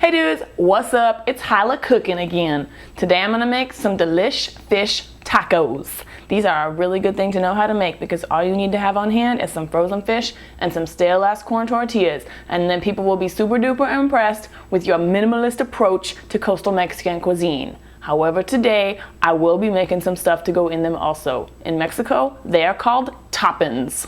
Hey dudes, what's up? It's Hilah Cooking again. Today I'm gonna make some delish fish tacos. These are a really good thing to know how to make because all you need to have on hand is some frozen fish and some stale ass corn tortillas, and then people will be super duper impressed with your minimalist approach to coastal Mexican cuisine. However, today I will be making some stuff to go in them also. In Mexico, they are called toppings.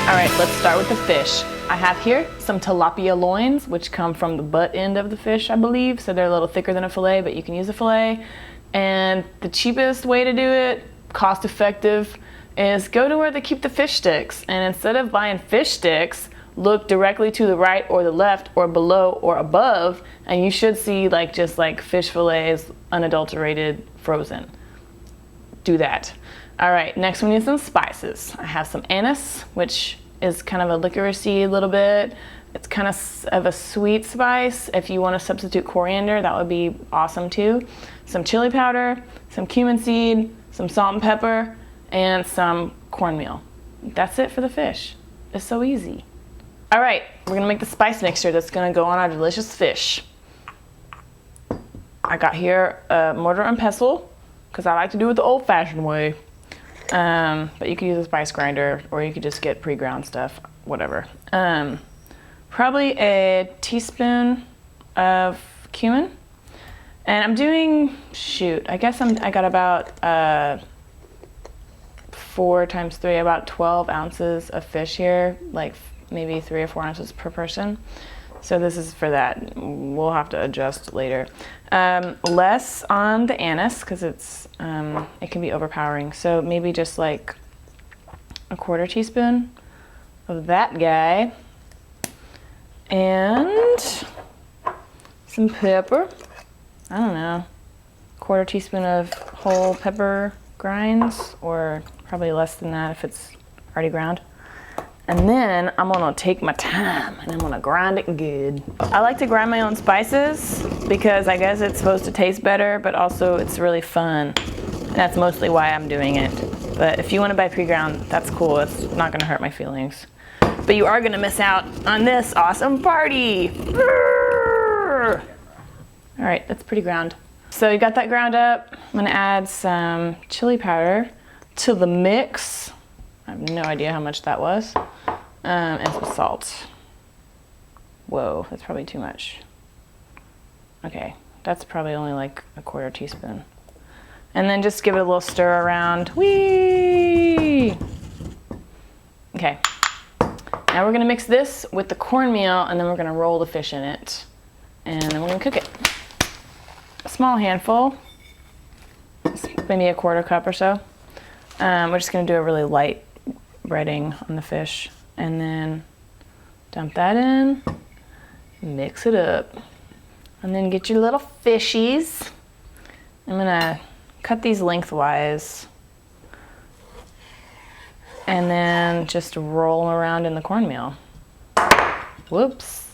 All right, let's start with the fish. I have here some tilapia loins, which come from the butt end of the fish, I believe. So they're a little thicker than a fillet, but you can use a fillet. And the cheapest way to do it, cost effective, is go to where they keep the fish sticks. And instead of buying fish sticks, look directly to the right or the left or below or above, and you should see just fish fillets, unadulterated, frozen. Do that. All right, next we need some spices. I have some anise, which is kind of a licorice-y little bit. It's kind of a sweet spice. If you want to substitute coriander, that would be awesome too. Some chili powder, some cumin seed, some salt and pepper, and some cornmeal. That's it for the fish. It's so easy. All right, we're gonna make the spice mixture that's gonna go on our delicious fish. I got here a mortar and pestle, because I like to do it the old-fashioned way. But you could use a spice grinder, or you could just get pre-ground stuff, whatever. Probably a teaspoon of cumin. And I'm doing, I got about 4 times 3, about 12 ounces of fish here, like maybe 3 or 4 ounces per person. So this is for that. We'll have to adjust later. Less on the anise because it can be overpowering. So maybe just like a 1/4 teaspoon of that guy, and some pepper. I don't know, 1/4 teaspoon of whole pepper grinds, or probably less than that if it's already ground. And then I'm gonna take my time and I'm gonna grind it good. I like to grind my own spices because I guess it's supposed to taste better, but also it's really fun. That's mostly why I'm doing it. But if you wanna buy pre-ground, that's cool. It's not gonna hurt my feelings. But you are gonna miss out on this awesome party. All right, that's pretty ground. So you got that ground up. I'm gonna add some chili powder to the mix. I have no idea how much that was. And some salt. Whoa, that's probably too much. Okay, that's probably only like a 1/4 teaspoon. And then just give it a little stir around. Whee! Okay, now we're gonna mix this with the cornmeal, and then we're gonna roll the fish in it. And then we're gonna cook it. A small handful, maybe a 1/4 cup or so. We're just gonna do a really light breading on the fish, and then dump that in, mix it up, and then get your little fishies. I'm gonna cut these lengthwise and then just roll them around in the cornmeal. Whoops.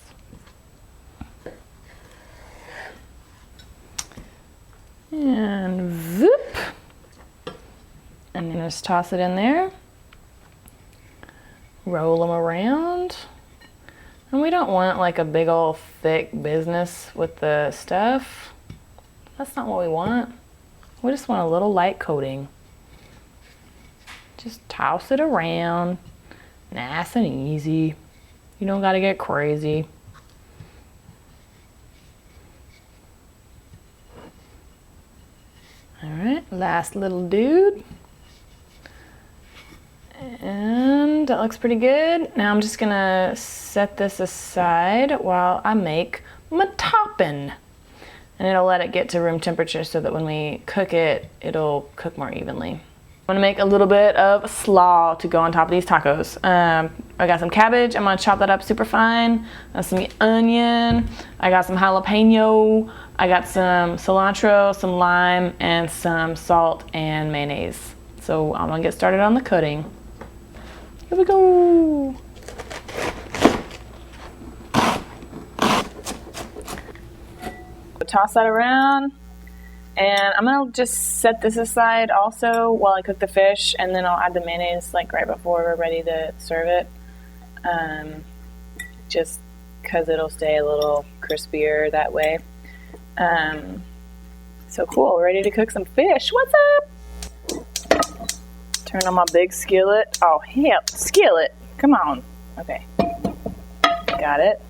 And whoop. And then just toss it in there. Roll them around. And we don't want like a big old thick business with the stuff. That's not what we want. We just want a little light coating. Just toss it around. Nice and easy. You don't gotta get crazy. All right, last little dude. And that looks pretty good. Now I'm just gonna set this aside while I make my topping. And it'll let it get to room temperature so that when we cook it, it'll cook more evenly. I'm gonna make a little bit of slaw to go on top of these tacos. I got some cabbage. I'm gonna chop that up super fine. Some onion. I got some jalapeno. I got some cilantro, some lime, and some salt and mayonnaise. So I'm gonna get started on the cutting. Here we go. Toss that around, And I'm gonna just set this aside also while I cook the fish, and then I'll add the mayonnaise like right before we're ready to serve it. Just because it'll stay a little crispier that way. So cool, we're ready to cook some fish. What's up? Turn on my big skillet. Oh, hell, skillet. Come on. Okay. Got it.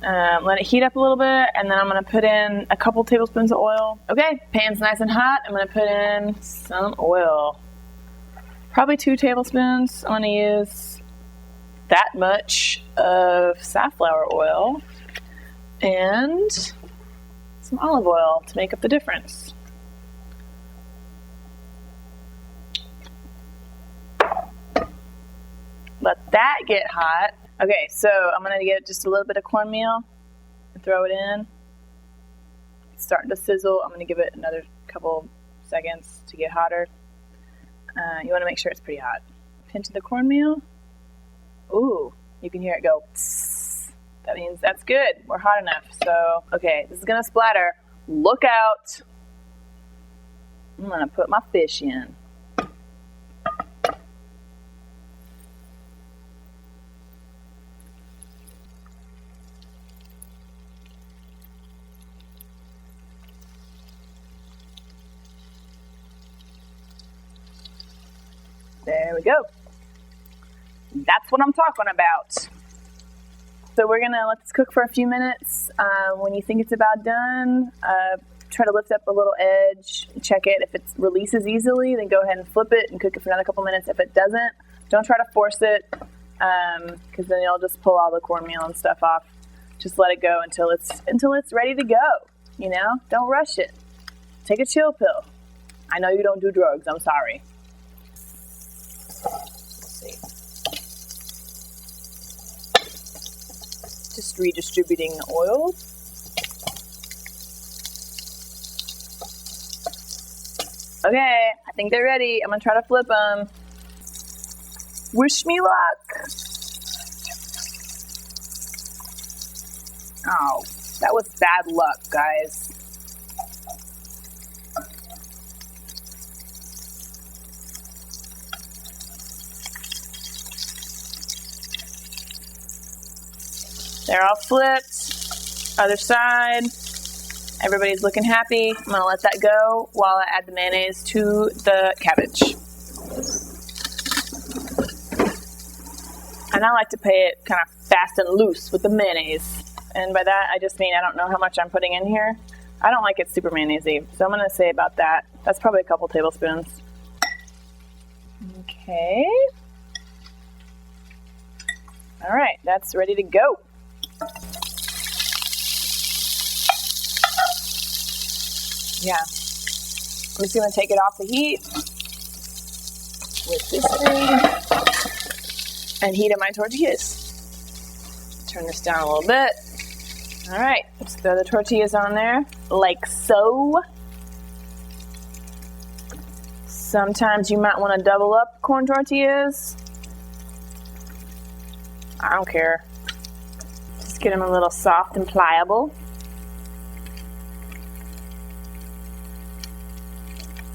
Let it heat up a little bit, and then I'm going to put in a couple tablespoons of oil. Okay, pan's nice and hot. I'm going to put in some oil. Probably 2 tablespoons. I'm going to use that much of safflower oil and some olive oil to make up the difference. Let that get hot. Okay, so I'm going to get just a little bit of cornmeal and throw it in. It's starting to sizzle. I'm going to give it another couple seconds to get hotter. You want to make sure it's pretty hot. Pinch of the cornmeal. Ooh, you can hear it go tss. That means that's good. We're hot enough. So, okay, this is going to splatter. Look out. I'm going to put my fish in. There we go. That's what I'm talking about. So we're gonna let this cook for a few minutes. When you think it's about done, try to lift up a little edge, check it. If it releases easily, then go ahead and flip it and cook it for another couple minutes. If it doesn't, don't try to force it, because then you'll just pull all the cornmeal and stuff off. Just let it go until it's ready to go. You know, don't rush it. Take a chill pill. I know you don't do drugs. I'm sorry. Let's see. Just redistributing the oil. Okay, I think they're ready. I'm gonna try to flip them. Wish me luck. Oh, that was bad luck, guys. They're all flipped. Other side. Everybody's looking happy. I'm going to let that go while I add the mayonnaise to the cabbage. And I like to play it kind of fast and loose with the mayonnaise. And by that, I just mean I don't know how much I'm putting in here. I don't like it super mayonnaise-y, so I'm going to say about that. That's probably a couple tablespoons. Okay. All right, that's ready to go. Yeah. I'm just going to take it off the heat with this thing and heat up my tortillas. Turn this down a little bit. All right, let's throw the tortillas on there like so. Sometimes you might want to double up corn tortillas. I don't care. Just get them a little soft and pliable.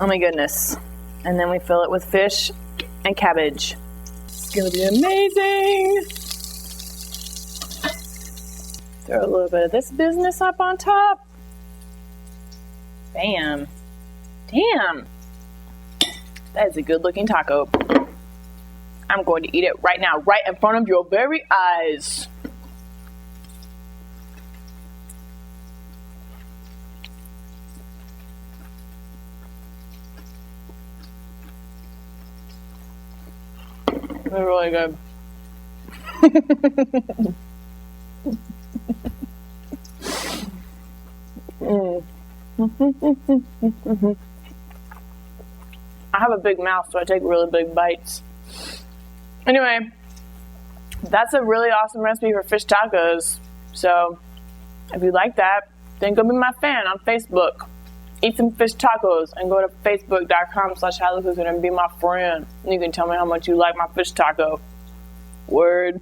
Oh my goodness. And then we fill it with fish and cabbage. It's gonna be amazing. Throw a little bit of this business up on top. Bam. Damn. That is a good looking taco. I'm going to eat it right now, right in front of your very eyes. They're really good. I have a big mouth, so I take really big bites. Anyway, that's a really awesome recipe for fish tacos. So, if you like that, then go be my fan on Facebook. Eat some fish tacos and go to facebook.com/Hilah Cooking and be my friend. And you can tell me how much you like my fish taco. Word.